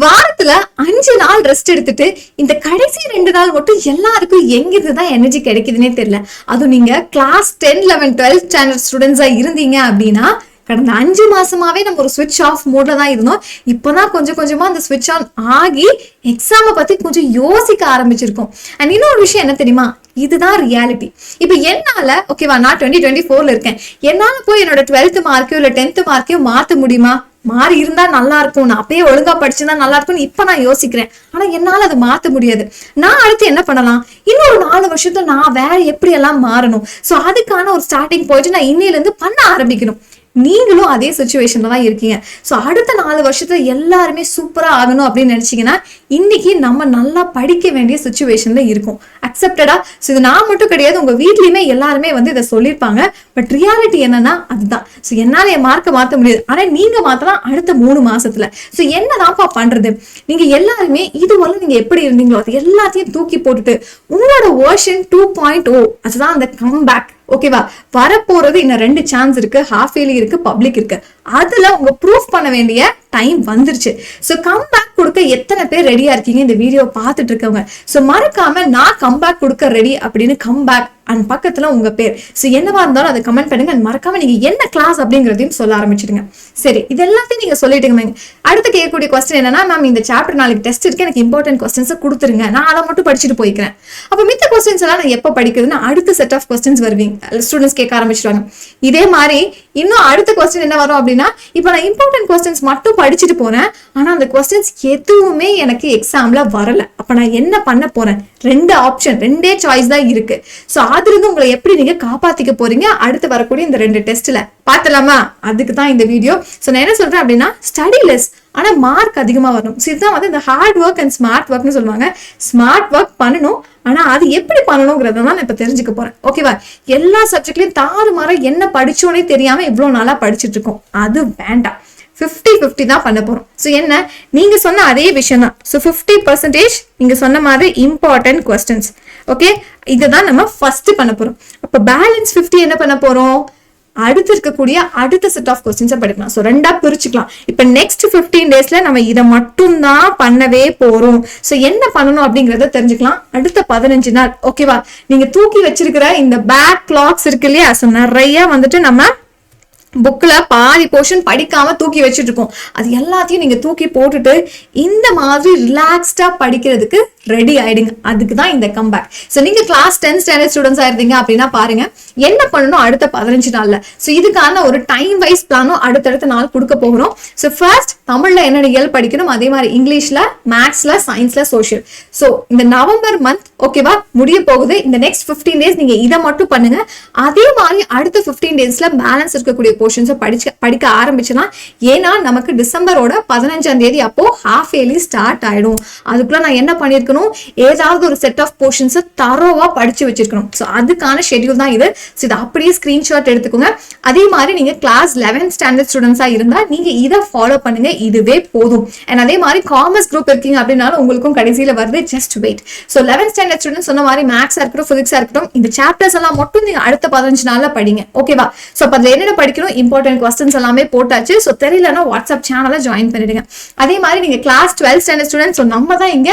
வாரத்துல 5 நாள் ரெஸ்ட் எடுத்துட்டு இந்த கடைசி 2 நாள் மட்டும் எல்லாருக்கும் எங்கிருந்துதான் எனர்ஜி கிடைக்குதுன்னே தெரியல. அதுவும் நீங்க கிளாஸ் 10, 11, 12 ஸ்டாண்டர்ட் ஸ்டூடெண்ட்ஸா இருந்தீங்க அப்படின்னா கடந்த 5 மாசமாவே நம்ம ஒரு ஸ்விட்ச் ஆஃப் மோட்ல தான் இருந்தோம். இப்பதான் கொஞ்சம் கொஞ்சமா அந்த ஸ்விட்ச் ஆன் ஆகி எக்ஸாமை பத்தி கொஞ்சம் யோசிக்க ஆரம்பிச்சிருக்கோம். அண்ட் இன்னொரு விஷயம் என்ன தெரியுமா, இதுதான் ரியாலிட்டி. இப்ப என்னால ஓகேவா, நான் 2024ல இருக்கேன். என்னால போய் என்னோட 12th மார்க்கையோ இல்ல 10th மார்க்கையோ மாத்த முடியுமா? மாறி இருந்தா நல்லா இருக்கும், நான் அப்பயே ஒழுங்கா படிச்சிருந்தா நல்லா இருக்கும்னு இப்ப நான் யோசிக்கிறேன். ஆனா என்னால அதை மாத்த முடியாது. நான் அடுத்து என்ன பண்ணலாம், இன்னொரு 4 வருஷத்துல நான் வேற எப்படி எல்லாம் மாறணும். சோ அதுக்கான ஒரு ஸ்டார்டிங் போயிட்டு நான் இன்னையில இருந்து பண்ண ஆரம்பிக்கணும். நீங்களும் அதே சுச்சுவேஷன்ல தான் இருக்கீங்க. சோ அடுத்த 4 வருஷத்துல எல்லாருமே சூப்பரா ஆகணும் அப்படின்னு நினைச்சீங்கன்னா இன்னைக்கு நம்ம நல்லா படிக்க வேண்டிய சுச்சுவேஷன்ல இருக்கும். அக்செப்டடா? சோ இது நான் மட்டும் கிடையாது, உங்க வீட்லயுமே எல்லாருமே இதை சொல்லியிருப்பாங்க. பட் ரியாலிட்டி என்னன்னா அதுதான். சோ என்னால என் மார்க்கை மாத்த முடியாது, ஆனா நீங்க மாத்தலாம் அடுத்த 3 மாசத்துல. சோ என்னதான்ப்பா பண்றது? நீங்க எல்லாருமே இதுவரை நீங்க எப்படி இருந்தீங்களோ அது எல்லாத்தையும் தூக்கி போட்டுட்டு உங்களோட வெர்ஷன் 2.0 அதுதான் அந்த கம்பேக். ஓகேவா, வரப்போறது இன்னும் 2 சான்ஸ் இருக்கு, ஹாஃப் இயர்லி இருக்கு, பப்ளிக் இருக்கு. அதுல உங்க ப்ரூஃப் பண்ண வேண்டிய டைம் வந்துருச்சு. சோ கம்பேக் கொடுக்க எத்தனை பேர் ரெடியா இருக்கீங்க இந்த வீடியோ பார்த்துட்டு இருக்கவங்க? சோ மறக்காம நான் கம்பேக் கொடுக்க ரெடி அப்படின்னு கம்பேக் அண்ட் பக்கத்துல உங்க பேர். சோ என்னவா இருந்தாலும் அதை கமெண்ட் பண்ணுங்க. மறக்காம நீங்க என்ன கிளாஸ் அப்படிங்கறதையும் சொல்ல ஆரம்பிச்சிடுங்க. சரி, இது எல்லாத்தையும் நீங்க சொல்லிட்டுங்க. அடுத்து கேட்கக்கூடிய கொஸ்டின் என்னன்னா, மேம் இந்த சாப்டர் நாளைக்கு டெஸ்ட் இருக்கு, எனக்கு இம்பார்ட்டன்ட் கொஸ்டின்ஸ் கொடுத்துருங்க, நான் அதை மட்டும் படிச்சுட்டு போய்க்கிறேன். அப்ப மித்த கொஸ்டின்ஸ் எல்லாம் நான் எப்ப படிக்கிறதுன்னு அடுத்த செட் ஆஃப் கொஸ்டின்ஸ் வருவீங்க, ஸ்டூடெண்ட்ஸ் கேட்க ஆரம்பிச்சிருவாங்க. இதே மாதிரி இன்னும் அடுத்த கொஸ்டின் என்ன வரும் அப்படின்னா, இப்ப நான் இம்பார்ட்டன்ட் கொஸ்டின்ஸ் மட்டும் படிச்சுட்டு போறேன், ஆனா அந்த கொஸ்டின்ஸ் எதுவுமே எனக்கு எக்ஸாம்ல வரல. அப்ப நான் என்ன பண்ண போறேன்? 2 ஆப்ஷன், 2 சாய்ஸ் தான் இருக்கு. சோ அதுல இருந்து உங்களை எப்படி நீங்க காப்பாத்திக்க போறீங்க அடுத்து வரக்கூடிய இந்த 2 டெஸ்ட்ல பார்த்தலாமா? அதுக்கு தான் இந்த வீடியோ. சோ நான் என்ன சொல்றேன் அப்படின்னா, ஸ்டடி லெஸ் ஆனா மார்க் அதிகமா வரணும். இதுதான் இந்த ஹார்ட் ஒர்க் அண்ட் ஸ்மார்ட் ஒர்க்னு சொல்லுவாங்க. ஸ்மார்ட் ஒர்க் பண்ணணும், ஆனா அது எப்படி பண்ணணுங்கிறத நான் இப்ப தெரிஞ்சுக்க போறேன். ஓகேவா, எல்லா சப்ஜெக்ட்லயும் தாறுமாற என்ன படிச்சோனே தெரியாம இவ்வளவு நாளா படிச்சுட்டு இருக்கோம், அது வேண்டாம். 50-50 தான் பண்ண போறோம். சோ என்ன, நீங்க சொன்ன அதே விஷயம் தான். சோ 50% நீங்க சொன்ன மாதிரி இம்பார்ட்டன்ட் கொஸ்டின்ஸ். ஓகே, இதுதான் நம்ம ஃபர்ஸ்ட் பண்ண போறோம். அப்ப பேலன்ஸ் 50 என்ன பண்ண போறோம்? அடுத்து இருக்கக்கூடிய அடுத்த செட் ஆஃப் கொஸ்டின்ஸை படிக்கலாம். ஸோ 2ஆ பிரிச்சுக்கலாம். இப்போ நெக்ஸ்ட் 15 டேஸ்ல நம்ம இதை மட்டும் தான் பண்ணவே போறோம். ஸோ என்ன பண்ணணும் அப்படிங்கறத தெரிஞ்சுக்கலாம் அடுத்த 15 நாள். ஓகேவா, நீங்க தூக்கி வச்சிருக்கிற இந்த பேக் லாக்ஸ் இருக்கு இல்லையா, ஸோ நிறைய நம்ம புக்ல பாதி போர்ஷன் படிக்காம தூக்கி வச்சுட்டு இருக்கோம். அது எல்லாத்தையும் நீங்க தூக்கி போட்டுட்டு இந்த மாதிரி ரிலாக்ஸ்டா படிக்கிறதுக்கு ரெடி ஆயிடுங்க. அதுக்கு தான் இந்த கம்பேக். சோ நீங்க கிளாஸ் 10 ஸ்டாண்டர்ட் ஸ்டூடெண்ட்ஸா இருந்தீங்க அப்படின்னா பாருங்க என்ன பண்ணணும் அடுத்த 15 நாள்ல. சோ இதுக்கான ஒரு டைம் வைஸ் பிளானும் அடுத்தடுத்த நாள் கொடுக்க போகிறோம். சோ ஃபர்ஸ்ட் தமிழ்ல என்ன இயல் படிக்கணும், அதே மாதிரி இங்கிலீஷ்ல, மேத்ஸ்ல, சயின்ஸ்ல, சோஷியல். சோ இந்த நவம்பர் மந்த் ஓகேவா முடிய போகுது. இந்த நெக்ஸ்ட் 15 டேஸ் நீங்க இதை மட்டும் பண்ணுங்க. அதே மாதிரி அடுத்த 15 டேஸ்ல பேலன்ஸ் இருக்கக்கூடிய போர்ஷன்ஸை படிக்க ஆரம்பிச்சலாம். ஏன்னா நமக்கு டிசம்பரோட 15ஆம் தேதி அப்போ ஹாஃப் இயர்லி ஸ்டார்ட் ஆயிடும். அதுக்குள்ள நான் என்ன பண்ணிருக்கணும், ஏதாவது ஒரு செட் ஆஃப் போர்ஷன்ஸ் தரோவா படிச்சு வச்சிருக்கணும். சோ அதுக்கான ஷெட்யூல் தான் இது. சோ இதை அப்படியே ஸ்கிரீன்ஷாட் எடுத்துக்கோங்க. அதே மாதிரி நீங்க கிளாஸ் 11 ஸ்டாண்டர்ட் ஸ்டூடெண்ட்ஸா இருந்தா நீங்க இதை ஃபாலோ பண்ணுங்க, இதுவே போதும். அண்ட் அதே மாதிரி காமர்ஸ் குரூப் இருக்கீங்க அப்படின்னாலும் உங்களுக்கும் கடைசியில வருது, just wait. So 11 standard students சொன்ன மாதிரி மேத்ஸா இருக்கட்டும், பிசிக்ஸா இருக்கட்டும், இந்த சாப்டர்ஸ் எல்லாம் மட்டும் நீங்க அடுத்த 15 நாள்ல படிங்க. ஓகேவா, சோ அப்ப அதுல என்னென்ன படிக்கணும், இம்பார்ட்டன்ட் கொஸ்டின்ஸ் எல்லாமே போட்டாச்சு. சோ தெரியலன்னா வாட்ஸ்அப் சேனலை ஜாயின் பண்ணிடுங்க. அதே மாதிரி நீங்க கிளாஸ் 12 ஸ்டாண்டர்ட் ஸ்டூடெண்ட்ஸ், நம்ம தான் இங்க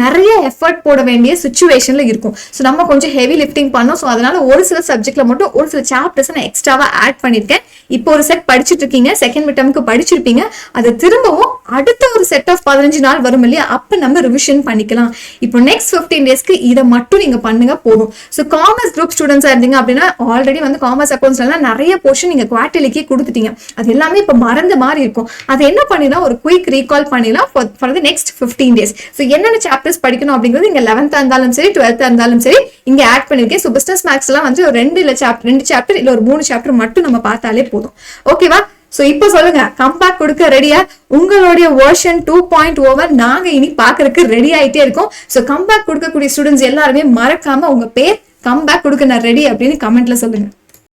நிறைய எஃபர்ட் போட வேண்டிய சிச்சுவேஷன்ல இருக்கும். ஸோ நம்ம கொஞ்சம் ஹெவி லிஃப்டிங் பண்ணோம். ஸோ அதனால ஒரு சில சப்ஜெக்ட்ல மட்டும் ஒரு சில சாப்டர்ஸ் நான் எக்ஸ்ட்ராவா ஆட் பண்ணிருக்கேன். இப்போ ஒரு செட் படிச்சுட்டு இருக்கீங்க, செகண்ட் மிட்டமுக்கு படிச்சிருப்பீங்க. அது திரும்பவும் அடுத்த ஒரு செட் ஆஃப் 15 நாள் வரும் இல்லையா, அப்ப நம்ம ரிவிஷன் பண்ணிக்கலாம். இப்போ நெக்ஸ்ட் 15 டேஸ்க்கு இதை மட்டும் நீங்க பண்ணுங்க போதும். ஸோ காமர்ஸ் குரூப் ஸ்டூடெண்ட்ஸா இருந்தீங்க அப்படின்னா ஆல்ரெடி காமர்ஸ் அக்கௌண்ட்ஸ்ல நிறைய போர்ஷன் நீங்க குவார்டர்லிக்கே கொடுத்துட்டீங்க. அது எல்லாமே இப்ப மறந்த மாதிரி இருக்கும். அது என்ன பண்ணினா ஒரு குயிக் ரீகால் பண்ணிடலாம் for the next 15 days. So என்னென்ன சாப்டர்ஸ் படிக்கணும் அப்படிங்கிறது இங்க 11th இருந்தாலும் சரி 12th இருந்தாலும் சரி இங்க ஆட் பண்ணிருக்கேன். சோ பிசினஸ் மேத்ஸ் எல்லாம் ஒரு 2 சாப்டர் இல்ல ஒரு 3 சாப்டர் மட்டும் நம்ம பார்த்தாலே போதும். ஓகேவா, சோ இப்போ சொல்லுங்க, கம்பேக் கொடுக்க ரெடியா? உங்களுடைய வெர்ஷன் 2.0 நாங்க இனி பாக்குறதுக்கு ரெடி ஆயிட்டே இருக்கோம். சோ கம்பேக் கொடுக்கக்கூடிய ஸ்டூடெண்ட்ஸ் எல்லாருமே மறக்காம உங்க பேர் கம்பேக் கொடுக்க நான் ரெடி அப்படின்னு கமெண்ட்ல சொல்லுங்க.